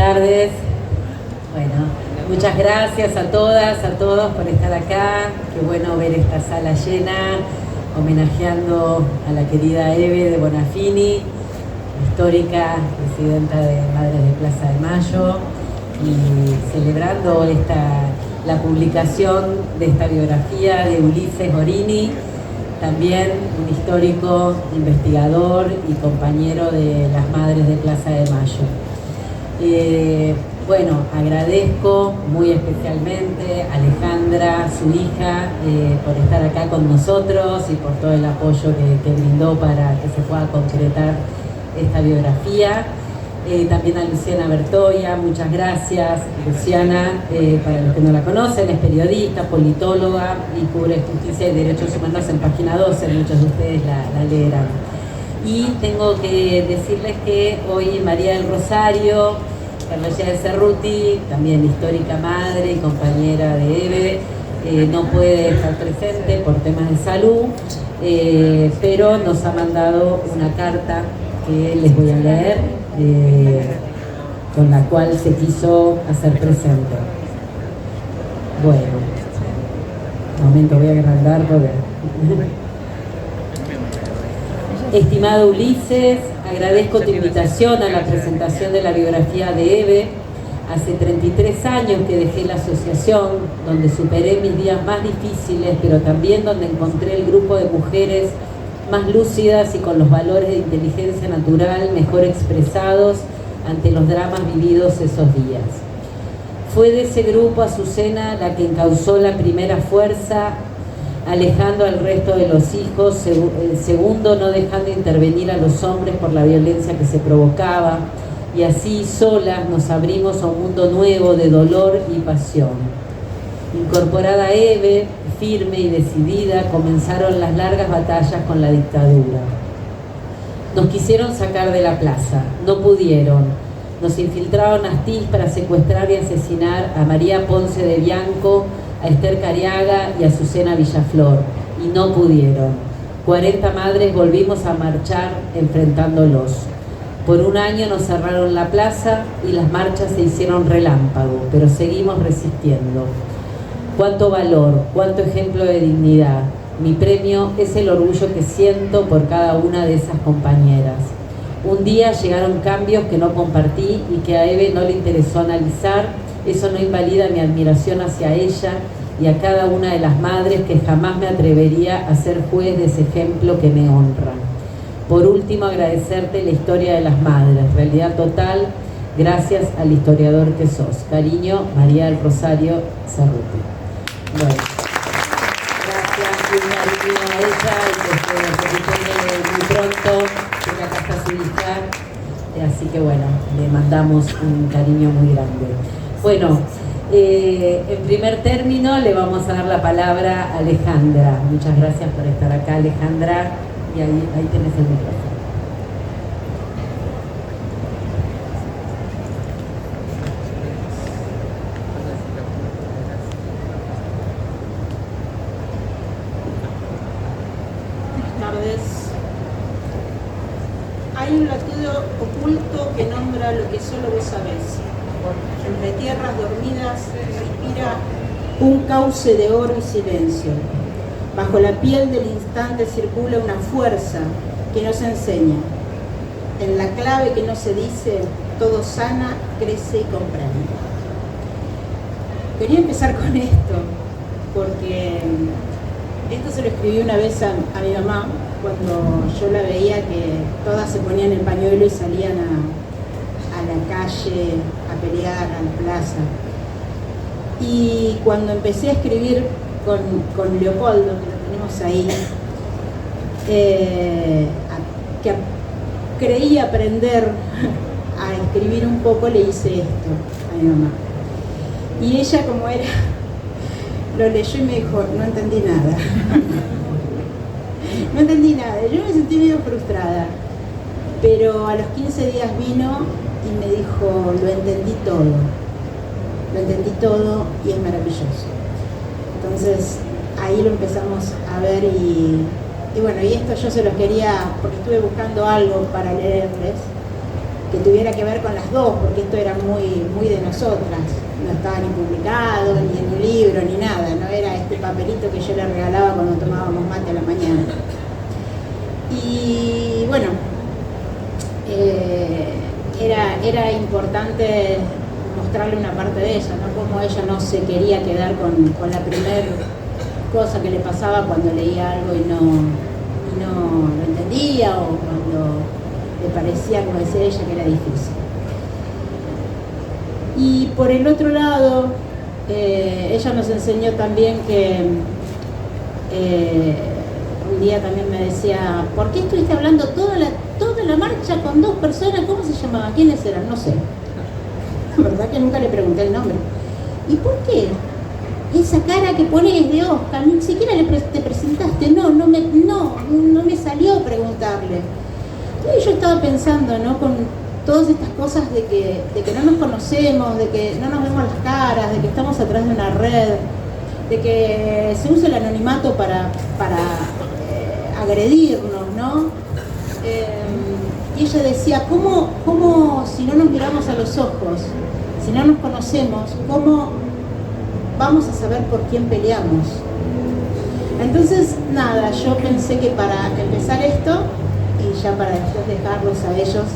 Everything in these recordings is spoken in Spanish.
tardes. Bueno, muchas gracias a todas, a todos por estar acá. Qué bueno ver esta sala llena, homenajeando a la querida Eve de Bonafini, histórica presidenta de Madres de Plaza de Mayo, y celebrando la publicación de esta biografía de Ulises Gorini, también un histórico, investigador y compañero de las Madres de Plaza de Mayo. Bueno, agradezco muy especialmente a Alejandra, su hija, por estar acá con nosotros y por todo el apoyo que brindó para que se pueda concretar esta biografía. También a Luciana Bertoia, muchas gracias. Luciana, para los que no la conocen, es periodista, politóloga y cubre justicia y derechos humanos en Página 12, muchos de ustedes la leerán. Y tengo que decirles que hoy María del Rosario Carlos Cerruti, también histórica madre y compañera de Eve, no puede estar presente por temas de salud, pero nos ha mandado una carta que les voy a leer, con la cual se quiso hacer presente. Bueno, un momento, voy a agrandar porque... Estimado Ulises, agradezco tu invitación a la presentación de la biografía de Eve. Hace 33 años que dejé la asociación, donde superé mis días más difíciles, pero también donde encontré el grupo de mujeres más lúcidas y con los valores de inteligencia natural mejor expresados ante los dramas vividos esos días. Fue de ese grupo Azucena la que encauzó la primera fuerza, alejando al resto de los hijos, el segundo no dejando intervenir a los hombres por la violencia que se provocaba, y así solas nos abrimos a un mundo nuevo de dolor y pasión. Incorporada a Eve, firme y decidida, comenzaron las largas batallas con la dictadura. Nos quisieron sacar de la plaza, no pudieron. Nos infiltraron a Astiz para secuestrar y asesinar a María Ponce de Bianco, a Esther Cariaga y a Azucena Villaflor, y no pudieron. 40 madres volvimos a marchar enfrentándolos. Por un año nos cerraron la plaza y las marchas se hicieron relámpago, pero seguimos resistiendo. Cuánto valor, cuánto ejemplo de dignidad. Mi premio es el orgullo que siento por cada una de esas compañeras. Un día llegaron cambios que no compartí y que a Eve no le interesó analizar. Eso no invalida mi admiración hacia ella y a cada una de las madres que jamás me atrevería a ser juez de ese ejemplo que me honra. Por último, agradecerte la historia de las madres, realidad total, gracias al historiador que sos. Cariño, María del Rosario Cerruti. Bueno, gracias y un cariño a ella y que se recupere muy pronto, que acá está su hija, así que bueno, le mandamos un cariño muy grande. Bueno, en primer término le vamos a dar la palabra a Alejandra. Muchas gracias por estar acá, Alejandra, y ahí tenés el micrófono. Buenas tardes. Hay un latido oculto que nombra lo que solo vos sabés. Entre tierras dormidas respira un cauce de oro y silencio. Bajo la piel del instante circula una fuerza que no se enseña. En la clave que no se dice, todo sana, crece y comprende. Quería empezar con esto, porque esto se lo escribí una vez a mi mamá, cuando yo la veía que todas se ponían el pañuelo y salían a la calle, a pelear, a la plaza. Y cuando empecé a escribir con Leopoldo, que lo tenemos ahí, que creí aprender a escribir un poco, le hice esto a mi mamá. Y ella, como era, lo leyó y me dijo, no entendí nada. No entendí nada. Yo me sentí medio frustrada. Pero a los 15 días vino y me dijo, lo entendí todo y es maravilloso. Entonces ahí lo empezamos a ver y bueno, y esto yo se los quería, porque estuve buscando algo para leerles, que tuviera que ver con las dos, porque esto era muy de nosotras, no estaba ni publicado, ni en un libro, ni nada, no era este papelito que yo le regalaba cuando tomábamos mate a la mañana. Y bueno, era importante mostrarle una parte de ella, ¿no? Como ella no se quería quedar con la primera cosa que le pasaba cuando leía algo y no lo entendía, o cuando le parecía, como decía ella, que era difícil. Y por el otro lado, ella nos enseñó también que un día también me decía, ¿por qué estuviste hablando toda la marcha con dos personas? ¿Cómo se llamaban? ¿Quiénes eran? No sé. La verdad que nunca le pregunté el nombre. ¿Y por qué? Esa cara que pones de Oscar, ni siquiera te presentaste. No me salió preguntarle. Y yo estaba pensando, ¿no? Con todas estas cosas de que no nos conocemos, de que no nos vemos las caras, de que estamos atrás de una red, de que se usa el anonimato para agredirnos, ¿no? Y ella decía, ¿cómo si no nos miramos a los ojos, si no nos conocemos, cómo vamos a saber por quién peleamos? Entonces, nada, yo pensé que para empezar esto, y ya para después dejarlos a ellos,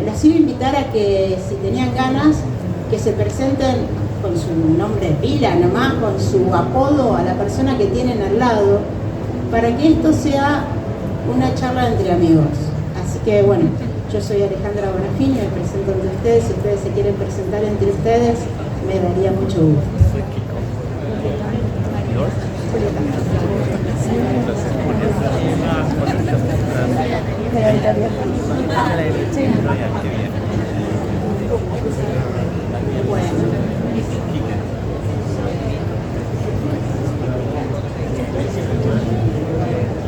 las iba a invitar a que, si tenían ganas, que se presenten con su nombre de pila nomás, con su apodo a la persona que tienen al lado, para que esto sea una charla entre amigos. Así que bueno, yo soy Alejandra Bonafini, me presento entre ustedes. Si ustedes se quieren presentar entre ustedes, me daría mucho gusto.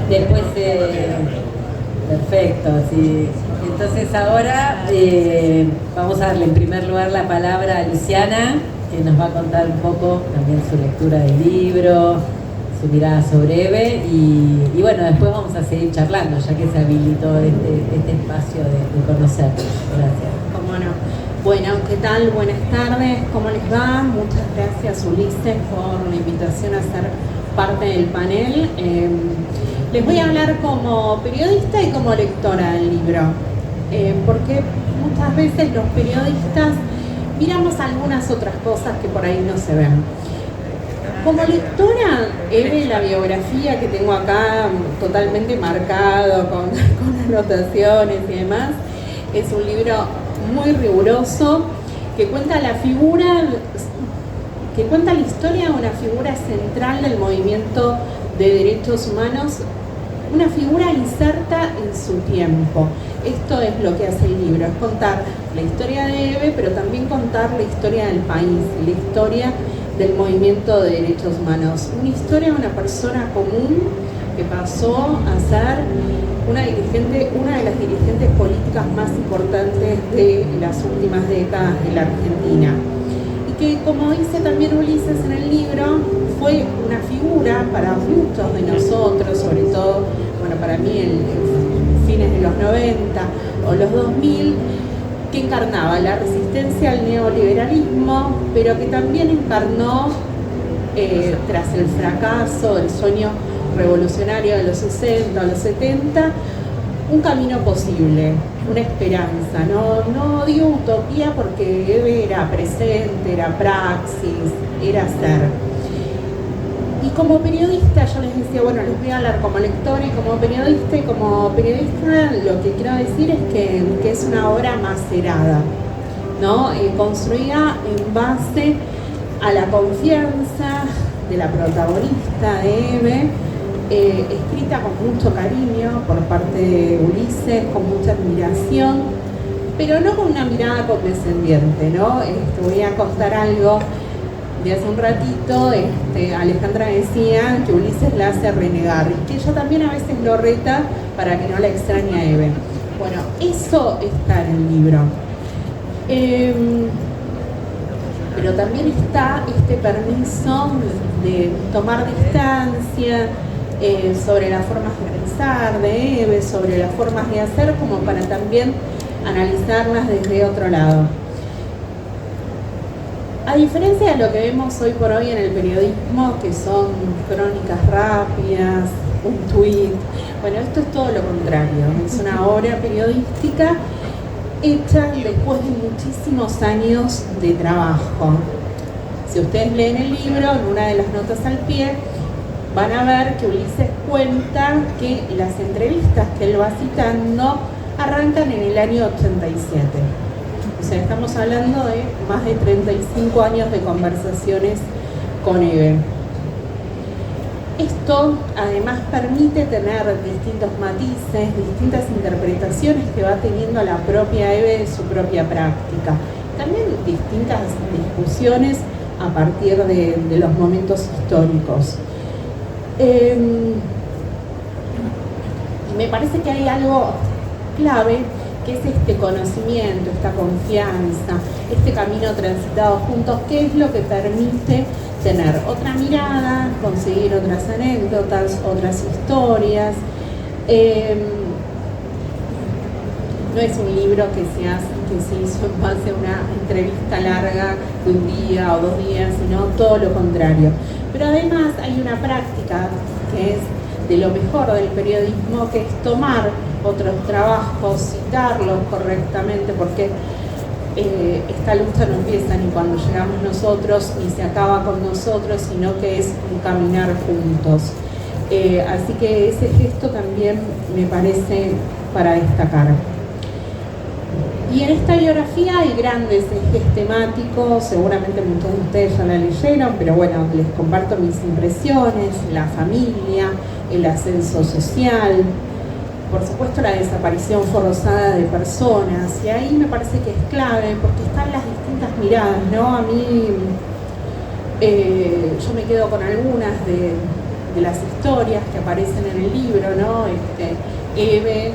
Después, perfecto, sí. Entonces ahora vamos a darle en primer lugar la palabra a Luciana, que nos va a contar un poco también su lectura del libro, su mirada sobre Eve, y bueno, después vamos a seguir charlando, ya que se habilitó este espacio de conocernos. Gracias. Cómo no. Bueno, ¿qué tal? Buenas tardes, ¿cómo les va? Muchas gracias, Ulises, por la invitación a ser parte del panel. Les voy a hablar como periodista y como lectora del libro, porque muchas veces los periodistas miramos algunas otras cosas que por ahí no se ven. Como lectora, Eve, la biografía que tengo acá totalmente marcado con anotaciones y demás, es un libro muy riguroso que cuenta la historia de una figura central del movimiento de derechos humanos, una figura inserta en su tiempo. Esto es lo que hace el libro, es contar la historia de Eve, pero también contar la historia del país, la historia del movimiento de derechos humanos. Una historia de una persona común que pasó a ser una de las dirigentes políticas más importantes de las últimas décadas de la Argentina. Y que, como dice también Ulises en el libro, fue una figura para muchos de nosotros, sobre todo, bueno, para mí en fines de los 90 o los 2000, que encarnaba la resistencia al neoliberalismo, pero que también encarnó, tras el fracaso del sueño revolucionario de los 60 o los 70, un camino posible, una esperanza. No digo utopía porque Eve era presente, era praxis, era ser. Y como periodista, yo les decía, bueno, les voy a hablar como lectora y como periodista lo que quiero decir es que es una obra macerada, ¿no? Construida en base a la confianza de la protagonista de Eve, escrita con mucho cariño por parte de Ulises, con mucha admiración, pero no con una mirada condescendiente, ¿no? Voy a contar algo de hace un ratito. Alejandra decía que Ulises la hace renegar y que ella también a veces lo reta para que no la extrañe a Eve. Bueno, eso está en el libro. Pero también está este permiso de tomar distancia sobre las formas de pensar de Eve, sobre las formas de hacer, como para también analizarlas desde otro lado. A diferencia de lo que vemos hoy por hoy en el periodismo, que son crónicas rápidas, un tuit, bueno, esto es todo lo contrario, es una obra periodística hecha después de muchísimos años de trabajo. Si ustedes leen el libro, en una de las notas al pie, van a ver que Ulises cuenta que las entrevistas que él va citando arrancan en el año 87. O sea, estamos hablando de más de 35 años de conversaciones con Eve. Esto además permite tener distintos matices, distintas interpretaciones que va teniendo la propia Eve de su propia práctica. También distintas discusiones a partir de los momentos históricos. Y me parece que hay algo clave, que es este conocimiento, esta confianza, este camino transitado juntos, que es lo que permite tener otra mirada, conseguir otras anécdotas, otras historias. No es un libro que se hizo en base a una entrevista larga de un día o 2 días, sino todo lo contrario. Pero además hay una práctica que es de lo mejor del periodismo, que es tomar otros trabajos, citarlos correctamente, porque esta lucha no empieza ni cuando llegamos nosotros, ni se acaba con nosotros, sino que es un caminar juntos. Así que ese gesto también me parece para destacar. Y en esta biografía hay grandes ejes temáticos, seguramente muchos de ustedes ya la leyeron, pero bueno, les comparto mis impresiones: la familia, el ascenso social, por supuesto la desaparición forzada de personas, y ahí me parece que es clave porque están las distintas miradas, ¿no? A mí, yo me quedo con algunas de las historias que aparecen en el libro, ¿no? Eve,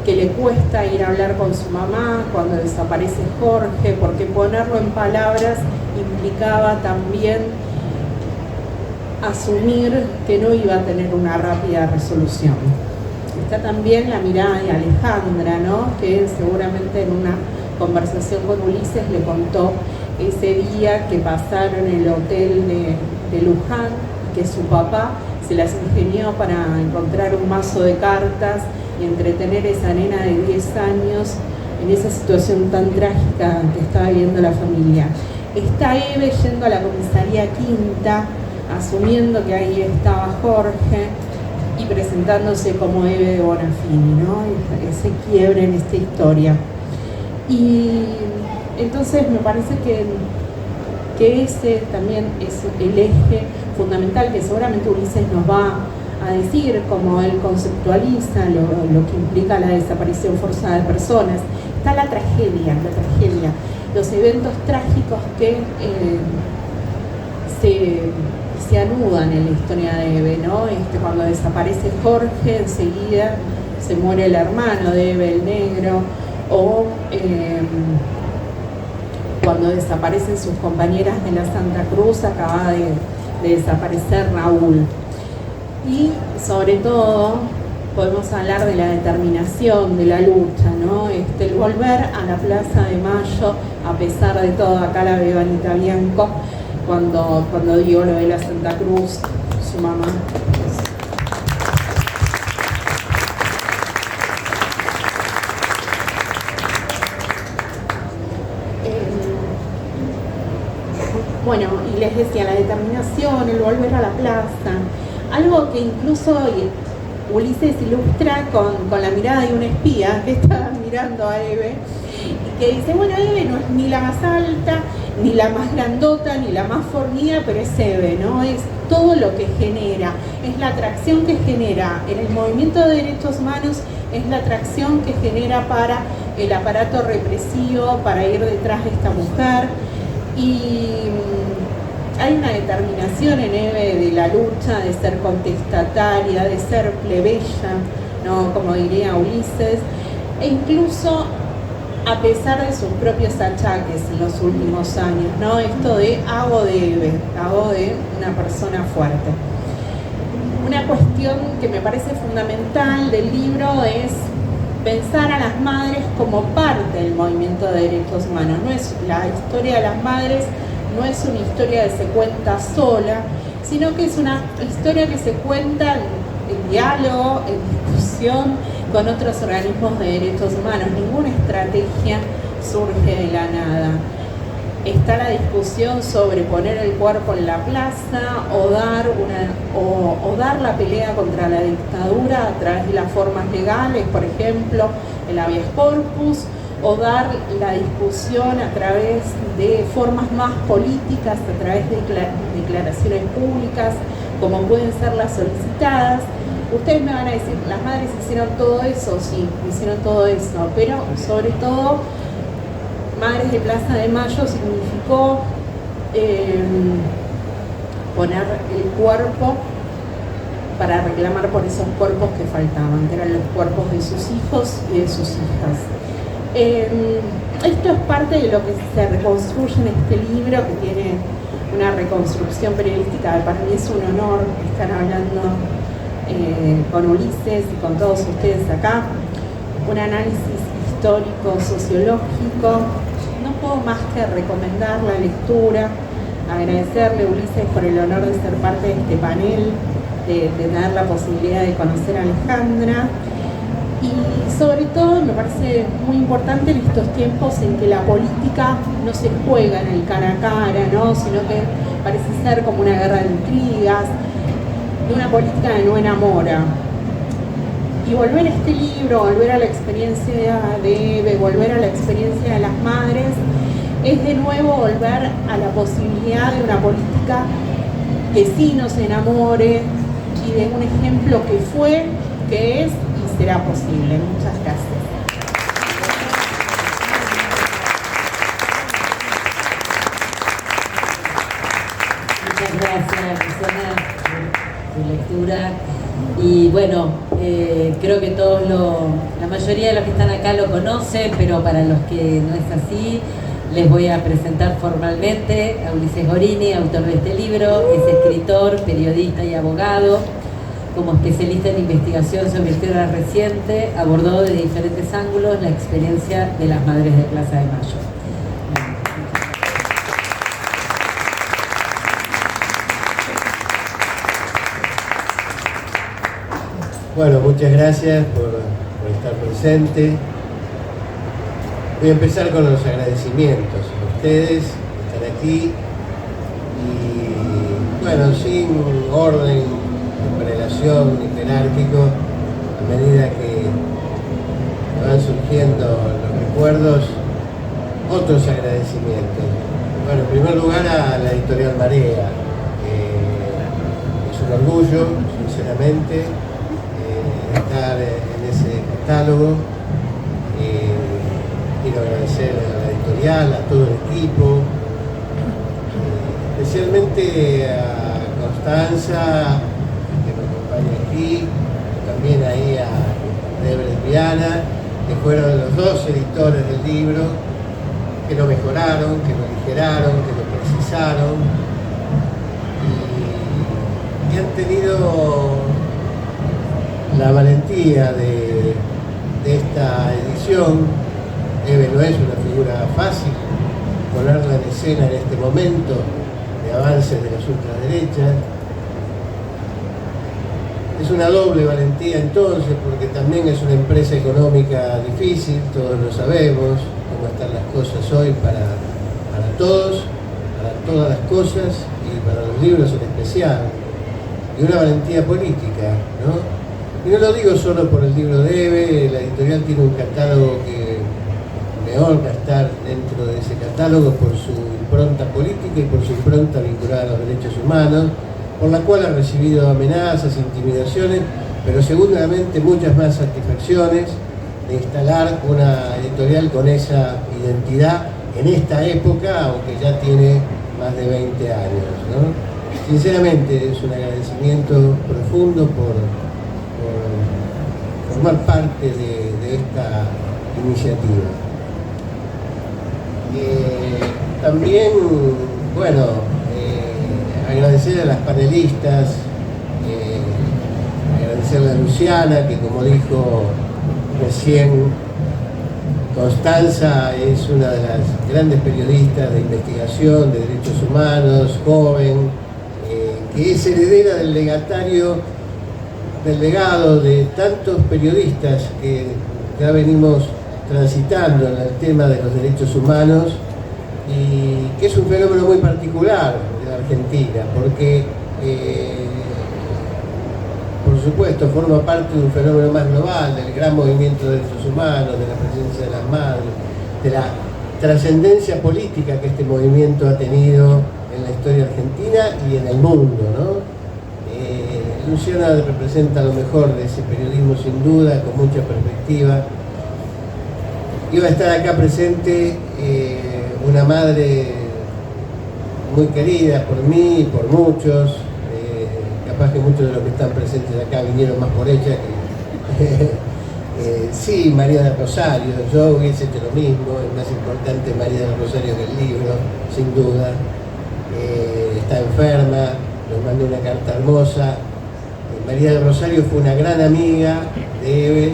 que le cuesta ir a hablar con su mamá cuando desaparece Jorge, porque ponerlo en palabras implicaba también asumir que no iba a tener una rápida resolución. Está también la mirada de Alejandra, ¿no? Que seguramente en una conversación con Ulises le contó ese día que pasaron en el hotel de Luján, que su papá se las ingenió para encontrar un mazo de cartas y entretener a esa nena de 10 años en esa situación tan trágica que estaba viviendo la familia. Está Eve yendo a la comisaría Quinta, asumiendo que ahí estaba Jorge y presentándose como Eve de Bonafini, ¿no? Ese quiebre en esta historia. Y entonces me parece que ese también es el eje fundamental que seguramente Ulises nos va a decir, como él conceptualiza lo que implica la desaparición forzada de personas. Está la tragedia, los eventos trágicos que se anudan en la historia de Eve, ¿no? Cuando desaparece Jorge, enseguida se muere el hermano de Eve, el negro, o cuando desaparecen sus compañeras de la Santa Cruz, acaba de desaparecer Raúl. Y sobre todo podemos hablar de la determinación, de la lucha, ¿no? El volver a la Plaza de Mayo, a pesar de todo. Acá la veo a Anita Bianco, cuando dio lo de la Santa Cruz, su mamá. Bueno, y les decía, la determinación, el volver a la plaza, algo que incluso Ulises ilustra con la mirada de un espía que está mirando a Eve y que dice, bueno, Eve no es ni la más alta, ni la más grandota, ni la más fornida, pero es Eve, ¿no? Es todo lo que genera, es la atracción que genera en el movimiento de derechos humanos, es la atracción que genera para el aparato represivo, para ir detrás de esta mujer. Y hay una determinación en Eve de la lucha, de ser contestataria, de ser plebeya, ¿no? Como diría Ulises, e incluso a pesar de sus propios achaques en los últimos años, ¿no? Esto de hago de Eve, hago de una persona fuerte. Una cuestión que me parece fundamental del libro es pensar a las madres como parte del movimiento de derechos humanos. No es la historia de las madres, no es una historia que se cuenta sola, sino que es una historia que se cuenta en diálogo, en discusión con otros organismos de derechos humanos. Ninguna estrategia surge de la nada. Está la discusión sobre poner el cuerpo en la plaza o dar la pelea contra la dictadura a través de las formas legales, por ejemplo, el habeas corpus, o dar la discusión a través de formas más políticas, a través de declaraciones públicas, como pueden ser las solicitadas. Ustedes me van a decir, las madres hicieron todo eso, sí, hicieron todo eso, pero sobre todo Madres de Plaza de Mayo significó poner el cuerpo para reclamar por esos cuerpos que faltaban, que eran los cuerpos de sus hijos y de sus hijas. Esto es parte de lo que se reconstruye en este libro, que tiene una reconstrucción periodística. Para mí es un honor estar hablando con Ulises y con todos ustedes acá. Un análisis histórico, sociológico. No puedo más que recomendar la lectura, agradecerle a Ulises por el honor de ser parte de este panel, de tener la posibilidad de conocer a Alejandra. Y sobre todo me parece muy importante en estos tiempos en que la política no se juega en el cara a cara, ¿no? Sino que parece ser como una guerra de intrigas, de una política que no enamora. Y volver a este libro, volver a la experiencia de Eve, volver a la experiencia de las madres, es de nuevo volver a la posibilidad de una política que sí nos enamore y de un ejemplo que fue, que es y será posible. Muchas gracias. Muchas gracias, Susana, por tu lectura. Y bueno, creo que la mayoría de los que están acá lo conocen, pero para los que no es así, les voy a presentar formalmente a Ulises Gorini, autor de este libro. Es escritor, periodista y abogado. Como especialista en investigación sobre historia reciente, abordó desde diferentes ángulos la experiencia de las Madres de Plaza de Mayo. Bueno, muchas gracias por estar presente. Voy a empezar con los agradecimientos a ustedes por estar aquí y, bueno, sin orden de prelación ni jerárquico, a medida que van surgiendo los recuerdos, otros agradecimientos. Bueno, en primer lugar a la editorial Marea, es un orgullo, sinceramente, estar en ese catálogo. Quiero agradecer a la editorial, a todo el equipo, especialmente a Constanza, que me acompaña aquí, también ahí a Debra y Viana, que fueron los dos editores del libro, que lo mejoraron, que lo aligeraron, que lo precisaron, y han tenido la valentía de esta edición. Eve no es una figura fácil, ponerla en escena en este momento de avances de las ultraderechas. Es una doble valentía entonces, porque también es una empresa económica difícil, todos lo sabemos, cómo están las cosas hoy para todos, para todas las cosas y para los libros en especial. Y una valentía política, ¿no? Y no lo digo solo por el libro de Eve, la editorial tiene un catálogo que me honra estar dentro de ese catálogo por su impronta política y por su impronta vinculada a los derechos humanos, por la cual ha recibido amenazas, intimidaciones, pero seguramente muchas más satisfacciones de instalar una editorial con esa identidad en esta época, aunque ya tiene más de 20 años, ¿no? Sinceramente es un agradecimiento profundo por formar parte de esta iniciativa. También, bueno, agradecer a las panelistas, agradecerle a Luciana, que como dijo recién Constanza es una de las grandes periodistas de investigación de derechos humanos, joven, que es heredera del legado de tantos periodistas que ya venimos transitando en el tema de los derechos humanos, y que es un fenómeno muy particular de la Argentina, porque por supuesto forma parte de un fenómeno más global, del gran movimiento de derechos humanos, de la presencia de las madres, de la trascendencia política que este movimiento ha tenido en la historia argentina y en el mundo, ¿no? Luciana representa lo mejor de ese periodismo, sin duda, con mucha perspectiva. Iba a estar acá presente una madre muy querida por mí y por muchos. Capaz que muchos de los que están presentes acá vinieron más por ella que... sí, María del Rosario. Yo hubiese hecho lo mismo. Es más importante María del Rosario que el libro, sin duda. Está enferma, nos mandó una carta hermosa. María del Rosario fue una gran amiga de Eve,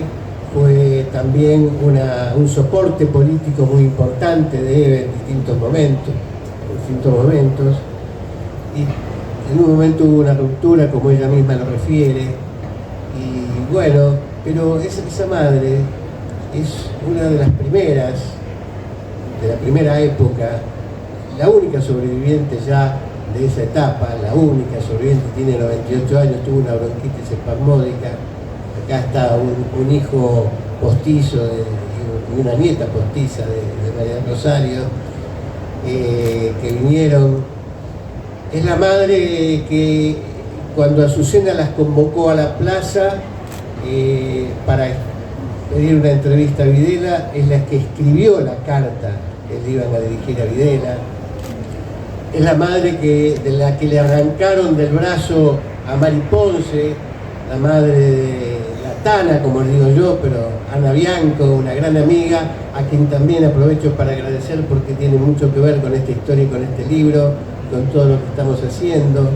fue también un soporte político muy importante de Eve en distintos momentos. Y en un momento hubo una ruptura, como ella misma lo refiere, y bueno, pero esa madre es una de las primeras, de la primera época, la única sobreviviente ya de esa etapa, la única sobreviviente, tiene 98 años, tuvo una bronquitis espasmódica. Acá está un hijo postizo y una nieta postiza de María del Rosario, que vinieron. Es la madre que cuando Azucena las convocó a la plaza para pedir una entrevista a Videla, es la que escribió la carta que le iban a dirigir a Videla. Es la madre de la que le arrancaron del brazo a Mari Ponce, la madre de la Tana, como le digo yo, pero Ana Bianco, una gran amiga, a quien también aprovecho para agradecer porque tiene mucho que ver con esta historia y con este libro, con todo lo que estamos haciendo.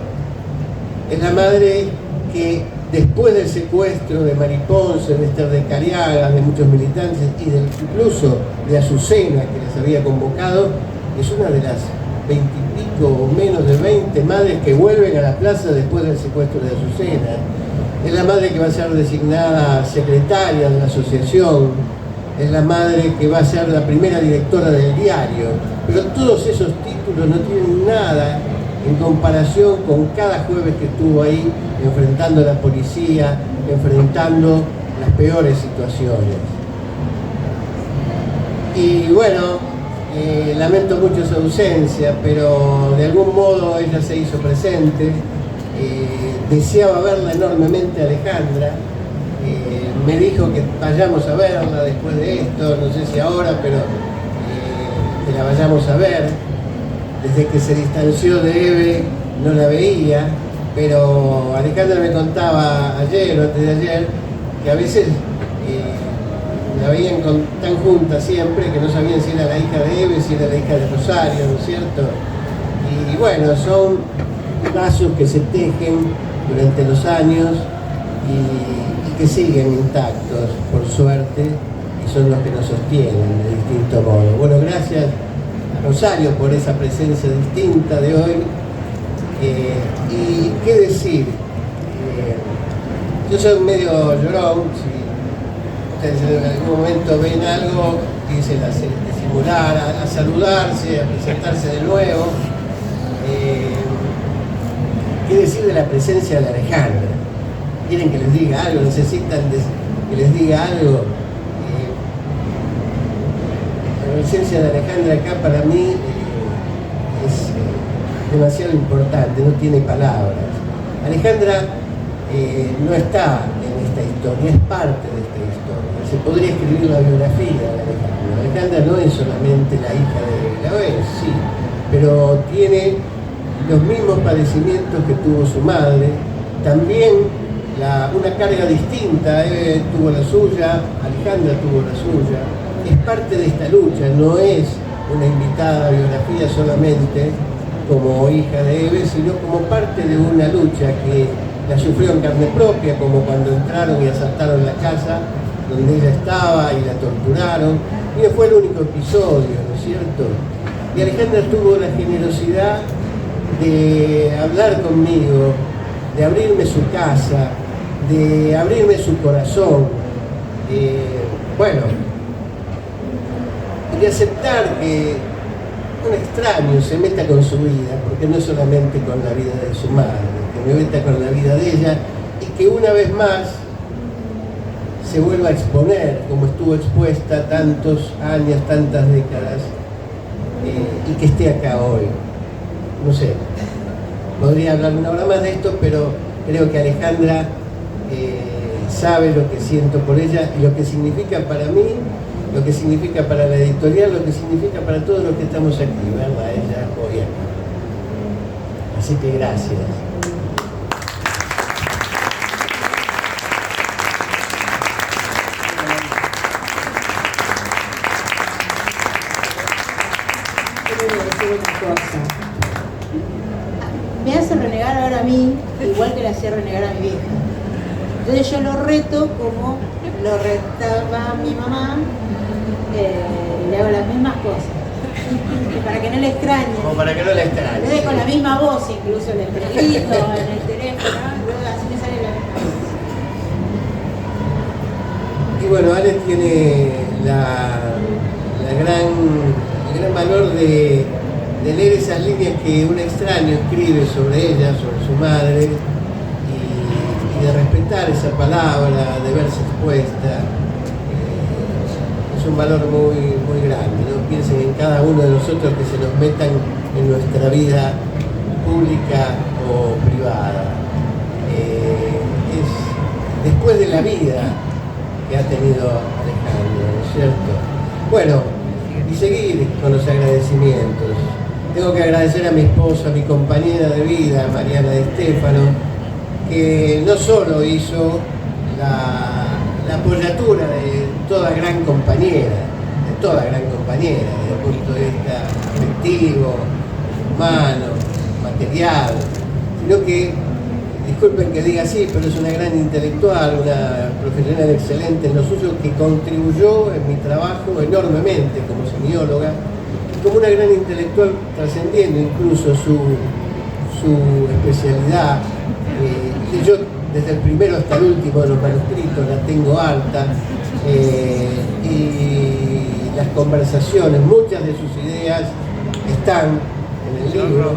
Es la madre que después del secuestro de Mari Ponce, de Esther de Cariaga, de muchos militantes y incluso de Azucena, que les había convocado, es una de las 20 y pico o menos de 20 madres que vuelven a la plaza después del secuestro de Azucena. Es la madre que va a ser designada secretaria de la asociación, es la madre que va a ser la primera directora del diario, pero todos esos títulos no tienen nada en comparación con cada jueves que estuvo ahí enfrentando a la policía, enfrentando las peores situaciones. Y bueno, lamento mucho su ausencia, pero de algún modo ella se hizo presente. Deseaba verla enormemente a Alejandra. Me dijo que vayamos a verla después de esto, no sé si ahora, pero que la vayamos a ver. Desde que se distanció de Eve no la veía, pero Alejandra me contaba ayer o antes de ayer que a veces la veían tan juntas siempre que no sabían si era la hija de Eve, si era la hija de Rosario, ¿no es cierto? Y bueno, son lazos que se tejen durante los años y que siguen intactos, por suerte, y son los que nos sostienen de distinto modo. Bueno, gracias a Rosario por esa presencia distinta de hoy. Y qué decir, yo soy medio llorón. Si ustedes en algún momento ven algo, dicen a simular, a saludarse, a presentarse de nuevo. ¿Qué decir de la presencia de Alejandra? ¿Quieren que les diga algo? ¿Necesitan que les diga algo? La presencia de Alejandra acá para mí es demasiado importante, no tiene palabras. Alejandra no está en esta historia, es parte de esta historia. Se podría escribir la biografía de Alejandra. Alejandra no es solamente la hija de la vez, sí, pero tiene los mismos padecimientos que tuvo su madre, también una carga distinta. Tuvo la suya, Alejandra tuvo la suya. Es parte de esta lucha, no es una invitada a biografía solamente como hija de Eve, sino como parte de una lucha que la sufrió en carne propia, como cuando entraron y asaltaron la casa donde ella estaba y la torturaron, y no fue el único episodio, ¿no es cierto? Y Alejandra tuvo la generosidad de hablar conmigo, de abrirme su casa, de abrirme su corazón, bueno, y de aceptar que un extraño se meta con su vida, porque no solamente con la vida de su madre, que me meta con la vida de ella, y que una vez más se vuelva a exponer como estuvo expuesta tantos años, tantas décadas, y que esté acá hoy. No sé, podría hablar una hora más de esto, pero creo que Alejandra sabe lo que siento por ella y lo que significa para mí, lo que significa para la editorial, lo que significa para todos los que estamos aquí, ¿verdad? Ella hoy acá. Así que gracias. Me hace renegar ahora a mí, igual que le hacía renegar a mi vieja. Entonces yo lo reto como lo retaba mi mamá, le hago las mismas cosas. Para que no le extrañe. Como para que no le extrañe. Entonces con la misma voz, incluso en el grito, en el teléfono, así me sale la misma voz. Y bueno, Ale tiene el gran valor de leer esas líneas que un extraño escribe sobre ella, sobre su madre, y de respetar esa palabra, de verse expuesta. Es un valor muy, muy grande, ¿no? Piensen en cada uno de nosotros que se nos metan en nuestra vida pública o privada. Es después de la vida que ha tenido Alejandra, ¿no es cierto? Bueno, y seguir con los agradecimientos. Tengo que agradecer a mi esposa, a mi compañera de vida, Mariana de Stefano, que no solo hizo la apoyatura de toda gran compañera, desde el punto de vista afectivo, humano, material, sino que, disculpen que diga así, pero es una gran intelectual, una profesional excelente en lo suyo, que contribuyó en mi trabajo enormemente como semióloga, como una gran intelectual, trascendiendo incluso su especialidad. Y yo desde el primero hasta el último de los manuscritos la tengo alta, y las conversaciones, muchas de sus ideas están en el libro,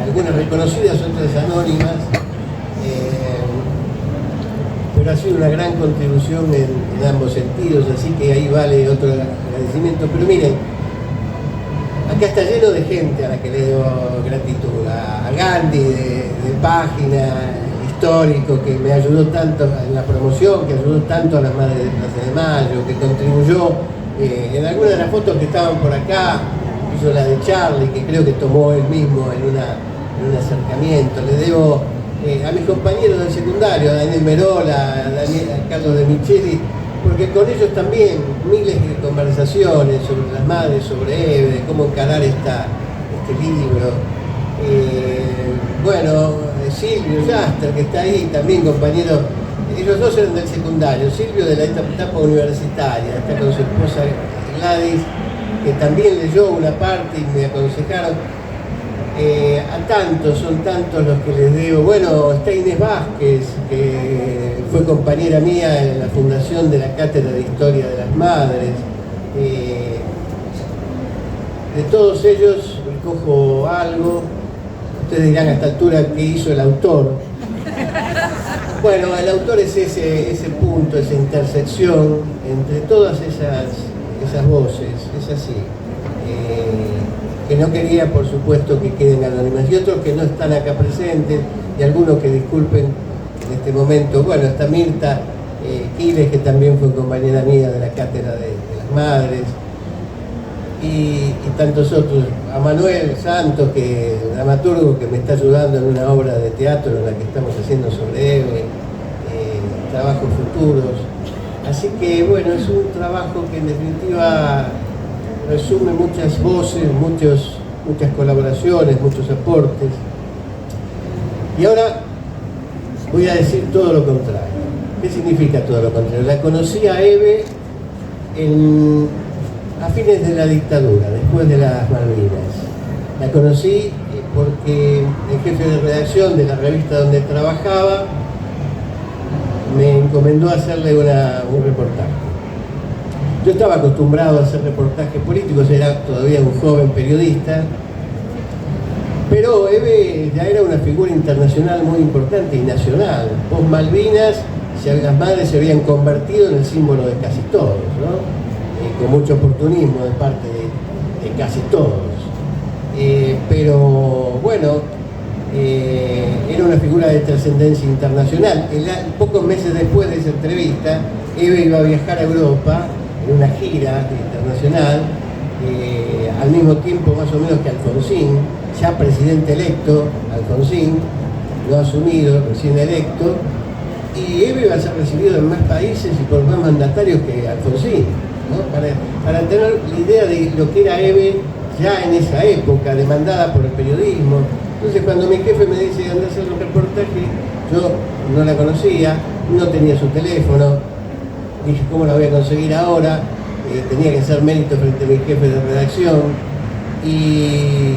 algunas reconocidas, otras anónimas, pero ha sido una gran contribución en ambos sentidos, así que ahí vale otro agradecimiento. Pero miren, acá está lleno de gente a la que le debo gratitud, a Gandhi de Página, histórico, que me ayudó tanto en la promoción, que ayudó tanto a las madres de Plaza de Mayo, que contribuyó en algunas de las fotos que estaban por acá, hizo la de Charlie, que creo que tomó él mismo en un acercamiento. Le debo a mis compañeros del secundario, a Daniel Merola, a Carlos de Micheli, porque con ellos también miles de conversaciones sobre las madres, sobre Eve, de cómo encarar este libro. Bueno, Silvio Yaster, que está ahí, también compañero, ellos dos eran del secundario, Silvio de la etapa universitaria, está con su esposa Gladys, que también leyó una parte y me aconsejaron. Son tantos los que les debo. Bueno, está Inés Vázquez, que fue compañera mía en la fundación de la Cátedra de Historia de las Madres. De todos ellos recojo algo. Ustedes dirán a esta altura qué hizo el autor. Bueno, el autor es ese punto, esa intersección entre todas esas voces, es así. Que no quería, por supuesto, que queden anónimas, y otros que no están acá presentes, y algunos que disculpen en este momento. Bueno, está Mirta Quiles, que también fue compañera mía de la Cátedra de las Madres, y tantos otros. A Manuel Santos, que dramaturgo, que me está ayudando en una obra de teatro en la que estamos haciendo sobre Eve, trabajos futuros. Así que bueno, es un trabajo que en definitiva resume muchas voces, muchas colaboraciones, muchos aportes. Y ahora voy a decir todo lo contrario. ¿Qué significa todo lo contrario? La conocí a Eve a fines de la dictadura, después de las Malvinas. La conocí porque el jefe de redacción de la revista donde trabajaba me encomendó hacerle un reportaje. Yo estaba acostumbrado a hacer reportajes políticos, era todavía un joven periodista, pero Eve ya era una figura internacional muy importante y nacional. Post Malvinas, las madres se habían convertido en el símbolo de casi todos, ¿no? Con mucho oportunismo de parte de casi todos. Pero bueno, era una figura de trascendencia internacional. Pocos meses después de esa entrevista, Eve iba a viajar a Europa en una gira internacional, al mismo tiempo más o menos que Alfonsín, ya presidente electo, Alfonsín, no asumido, recién electo, y Eve iba a ser recibido en más países y por más mandatarios que Alfonsín, ¿no? Para tener la idea de lo que era Eve ya en esa época, demandada por el periodismo. Entonces cuando mi jefe me dice anda a hacer un reportaje, yo no la conocía, no tenía su teléfono, dije ¿cómo la voy a conseguir ahora? Tenía que hacer mérito frente a mi jefe de redacción y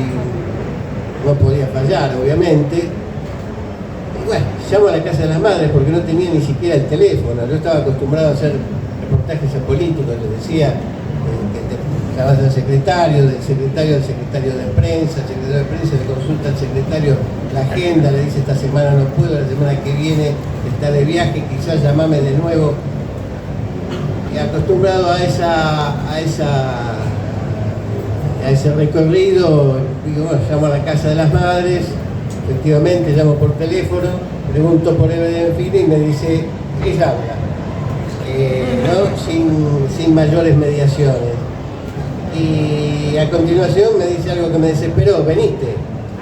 no podía fallar, obviamente. Y bueno, llamo a la Casa de las Madres porque no tenía ni siquiera el teléfono. Yo estaba acostumbrado a hacer reportajes políticos, les decía que llamabas al secretario, del secretario de prensa, el secretario de prensa le consulta al secretario la agenda, le dice esta semana no puedo, la semana que viene está de viaje, quizás llamame de nuevo. Y acostumbrado a ese recorrido, digo, bueno, llamo a la Casa de las Madres, efectivamente llamo por teléfono, pregunto por Eve Denfini y me dice, ella habla, ¿no? sin mayores mediaciones. Y a continuación me dice algo que me desesperó, veniste.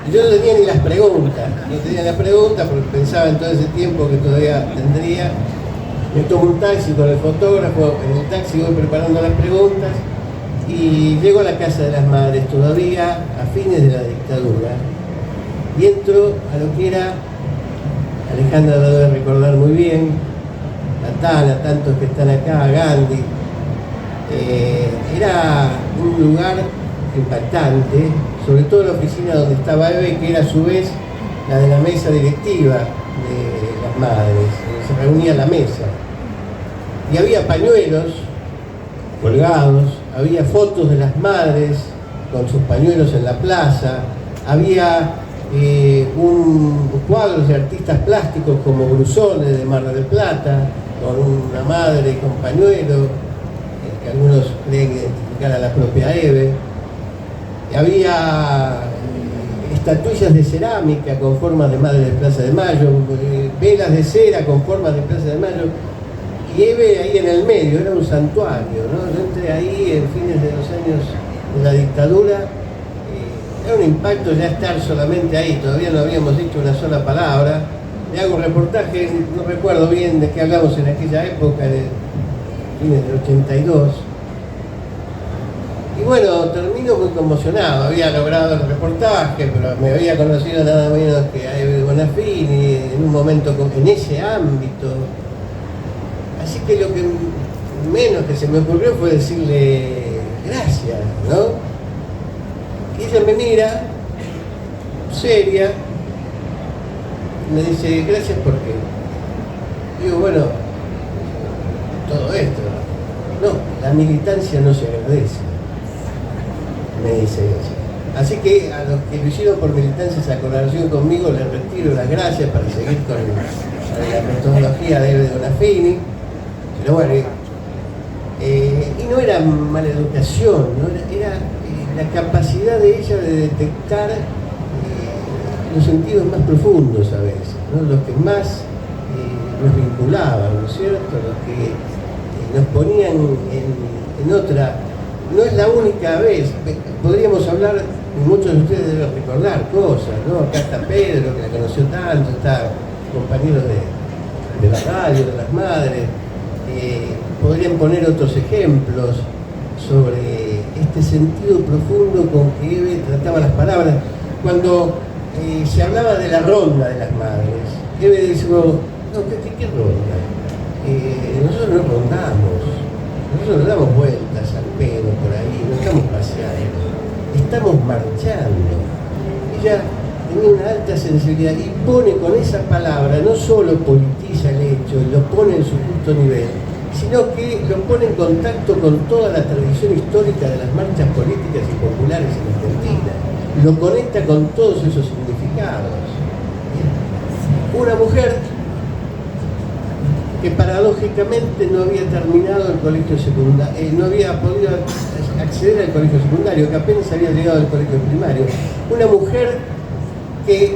Y yo no tenía ni las preguntas, porque pensaba en todo ese tiempo que todavía tendría. Me tomo un taxi con el fotógrafo, en el taxi voy preparando las preguntas y llego a la Casa de las Madres todavía a fines de la dictadura y entro a lo que era, Alejandra lo debe recordar muy bien, Tana, tantos que están acá, Gandhi, era un lugar impactante, sobre todo la oficina donde estaba Eve, que era a su vez la de la mesa directiva de las madres, se reunía la mesa. Y había pañuelos colgados, había fotos de las madres con sus pañuelos en la plaza, había cuadros de artistas plásticos como Brusone de Mar del Plata, con una madre con pañuelo, que algunos creen identificar a la propia Eve. Y había estatuillas de cerámica con formas de Madre de Plaza de Mayo, velas de cera con formas de Plaza de Mayo, y Eve ahí en el medio, era un santuario, ¿no? Yo entré ahí en fines de los años de la dictadura, era un impacto ya estar solamente ahí, todavía no habíamos dicho una sola palabra. Le hago un reportaje, no recuerdo bien de qué hablamos en aquella época, de fines del 82. Y bueno, termino muy conmocionado, había logrado el reportaje, pero me había conocido nada menos que a Eve Bonafini en un momento en ese ámbito. Así que lo que menos que se me ocurrió fue decirle gracias, ¿no? Y ella me mira, seria, me dice, gracias ¿por qué? Digo, bueno, todo esto. No, la militancia no se agradece, me dice ella. Así que a los que lo hicieron por militancia esa colaboración conmigo les retiro las gracias para seguir con la metodología de Eve Bonafini. Pero bueno, y no era mala educación, ¿no? Era la capacidad de ella de detectar los sentidos más profundos a veces, ¿no? Los que más nos vinculaban, ¿no es cierto? Los que nos ponían en otra. No es la única vez, podríamos hablar, y muchos de ustedes deben recordar cosas, ¿no? Acá está Pedro, que la conoció tanto, está compañeros de la radio, de las madres. Podrían poner otros ejemplos sobre este sentido profundo con que Eve trataba las palabras. Cuando se hablaba de la ronda de las madres, Eve dijo, no, ¿qué ronda? nosotros no rondamos, nosotros no damos vueltas al pedo por ahí, no estamos paseando, estamos marchando. Ella tenía una alta sensibilidad y pone con esa palabra, no solo politiza el hecho y lo pone en su justo nivel, sino que lo pone en contacto con toda la tradición histórica de las marchas políticas y populares en Argentina. Lo conecta con todos esos significados. Una mujer que paradójicamente no había terminado el colegio secundario, no había podido acceder al colegio secundario, que apenas había llegado al colegio primario. Una mujer que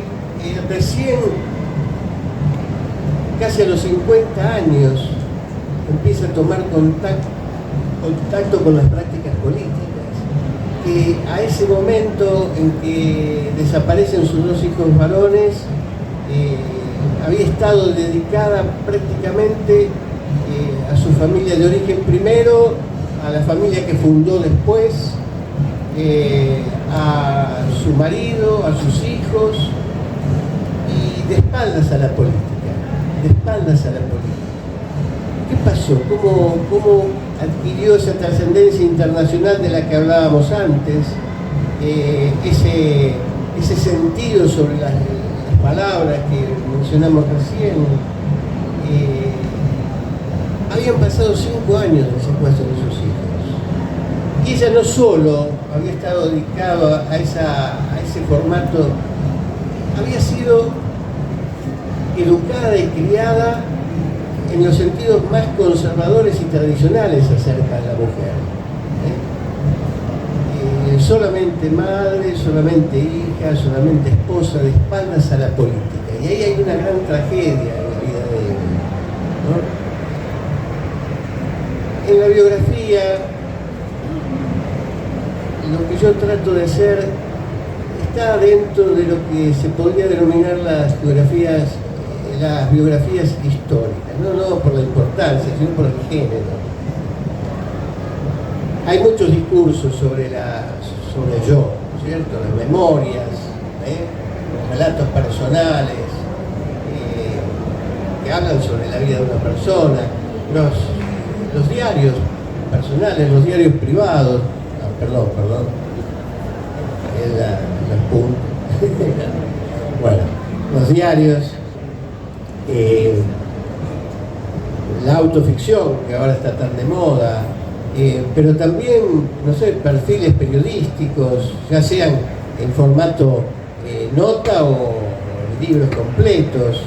recién, casi a los 50 años, empieza a tomar contacto con las prácticas políticas, que a ese momento en que desaparecen sus dos hijos varones, había estado dedicada prácticamente a su familia de origen primero, a la familia que fundó después, a su marido, a sus hijos, y de espaldas a la política, de espaldas a la política. ¿Qué pasó? ¿Cómo adquirió esa trascendencia internacional de la que hablábamos antes? Ese sentido sobre las palabras que mencionamos recién. Habían pasado 5 años del secuestro de sus hijos. Y ella no solo había estado dedicada a ese formato, había sido educada y criada en los sentidos más conservadores y tradicionales acerca de la mujer. Solamente madre, solamente hija, solamente esposa, de espaldas a la política. Y ahí hay una gran tragedia en la vida de ella, ¿no? En la biografía, lo que yo trato de hacer está dentro de lo que se podría denominar las biografías históricas, no por la importancia, sino por el género. Hay muchos discursos sobre yo, ¿cierto? Las memorias, los relatos personales, que hablan sobre la vida de una persona, los diarios personales, los diarios privados, perdón, es la punta. Bueno, los diarios, la autoficción, que ahora está tan de moda, pero también, no sé, perfiles periodísticos, ya sean en formato nota o libros completos.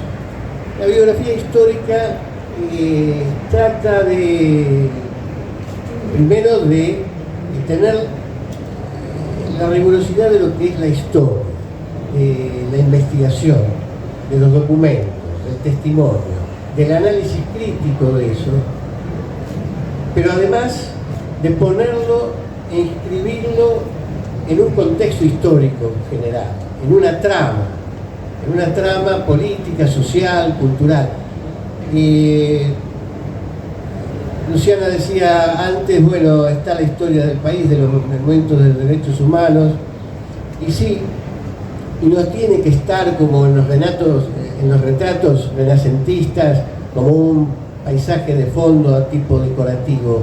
La biografía histórica trata primero de tener la rigurosidad de lo que es la historia, la investigación, de los documentos, del testimonio, del análisis crítico de eso, pero además de ponerlo e inscribirlo en un contexto histórico general, en una trama política, social, cultural. Luciana decía antes, bueno, está la historia del país, de los movimientos de derechos humanos, y sí, y no tiene que estar como en los retratos renacentistas, como un paisaje de fondo a tipo decorativo.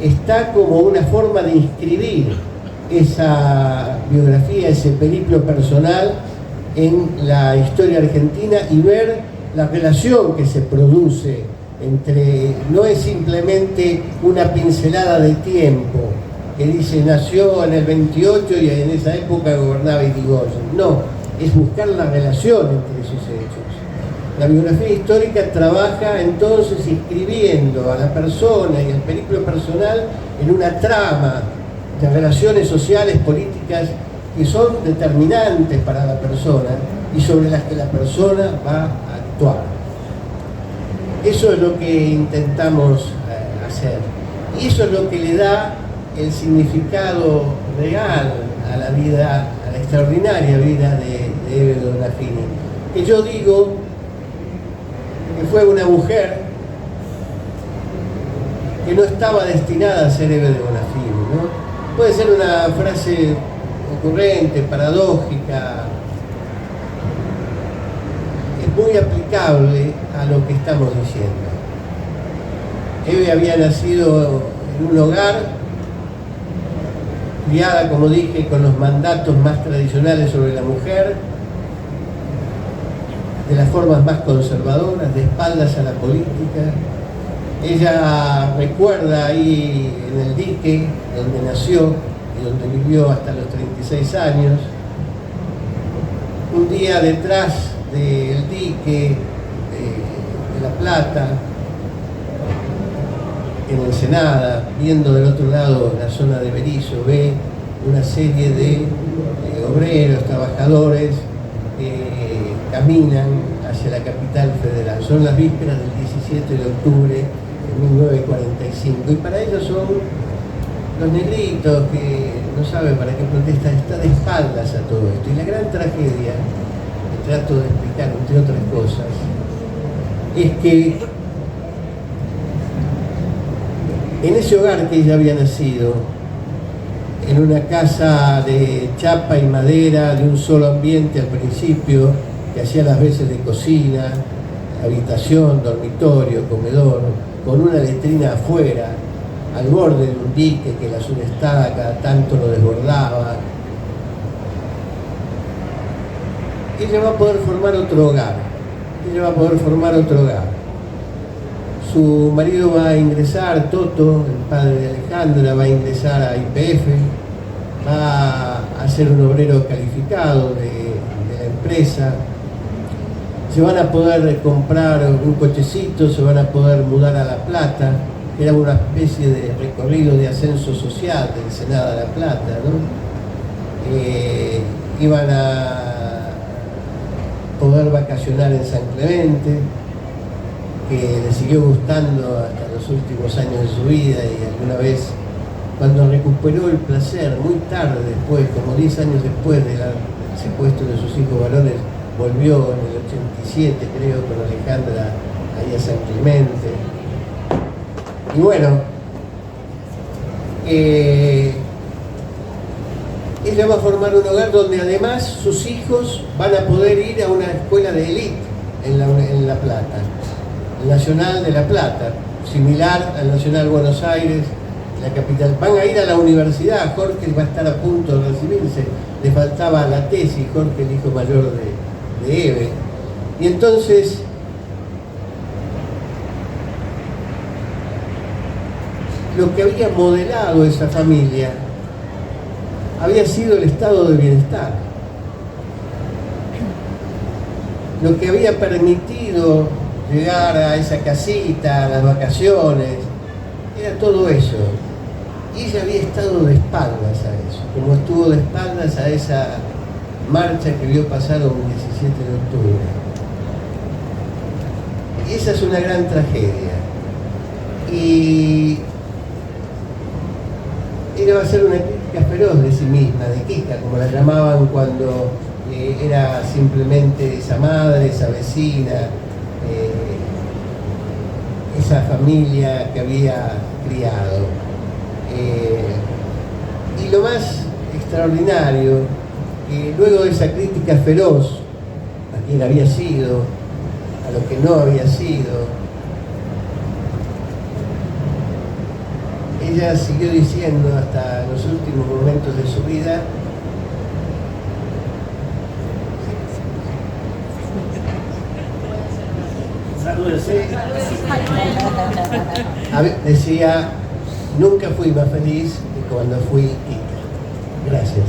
Está como una forma de inscribir esa biografía, ese periplo personal en la historia argentina y ver la relación que se produce entre, no es simplemente una pincelada de tiempo que dice nació en el 28 y en esa época gobernaba Irigoyen. No, es buscar la relación entre esos hechos. La biografía histórica trabaja entonces inscribiendo a la persona y el periplo personal en una trama de relaciones sociales, políticas, que son determinantes para la persona y sobre las que la persona va a actuar. Eso es lo que intentamos hacer. Y eso es lo que le da el significado real a la vida, a la extraordinaria vida de Eve Donafini. Que yo digo que fue una mujer que no estaba destinada a ser Eve Donafini, ¿no? Puede ser una frase ocurrente, paradójica, es muy aplicable a lo que estamos diciendo. Eve había nacido en un hogar, criada, como dije, con los mandatos más tradicionales sobre la mujer, de las formas más conservadoras, de espaldas a la política. Ella recuerda ahí en el dique donde nació y donde vivió hasta los 36 años, un día detrás del dique de La Plata, en Ensenada, viendo del otro lado la zona de Berisso, ve una serie de obreros, trabajadores que caminan hacia la capital federal. Son las vísperas del 17 de octubre de 1945 y para ellos son los negritos que no saben para qué protestan, está de espaldas a todo esto. Y la gran tragedia, que trato de explicar entre otras cosas, es que en ese hogar que ella había nacido, en una casa de chapa y madera, de un solo ambiente al principio, que hacía las veces de cocina, habitación, dormitorio, comedor, con una letrina afuera, al borde de un dique que la surestada cada tanto lo desbordaba. Ella va a poder formar otro hogar, Su marido va a ingresar, Toto, el padre de Alejandra, va a ingresar a YPF, va a ser un obrero calificado de la empresa. Se van a poder comprar un cochecito, se van a poder mudar a La Plata, que era una especie de recorrido de ascenso social de Ensenada a La Plata, ¿no? Iban a poder vacacionar en San Clemente, que le siguió gustando hasta los últimos años de su vida, y alguna vez, cuando recuperó el placer, muy tarde después, como 10 años después del secuestro de sus hijos varones, volvió en el 87, creo, con Alejandra ahí a San Clemente. Y bueno, ella va a formar un hogar donde además sus hijos van a poder ir a una escuela de élite en La Plata, el Nacional de La Plata, similar al Nacional Buenos Aires, la capital. Van a ir a la universidad. Jorge va a estar a punto de recibirse, le faltaba la tesis, Jorge, el hijo mayor de Eve. Y entonces lo que había modelado esa familia había sido el estado de bienestar. Lo que había permitido llegar a esa casita, a las vacaciones, era todo eso. Y ella había estado de espaldas a eso, como estuvo de espaldas a esa marcha que vio pasar un 17 de octubre. Y esa es una gran tragedia. Y ella va a ser una crítica feroz de sí misma, de Kika, como la llamaban cuando era simplemente esa madre, esa vecina, esa familia que había criado. Y lo más extraordinario, que luego de esa crítica feroz a quien había sido, a lo que no había sido, ella siguió diciendo hasta los últimos momentos de su vida: decía, nunca fui más feliz que cuando fui Kika. Gracias.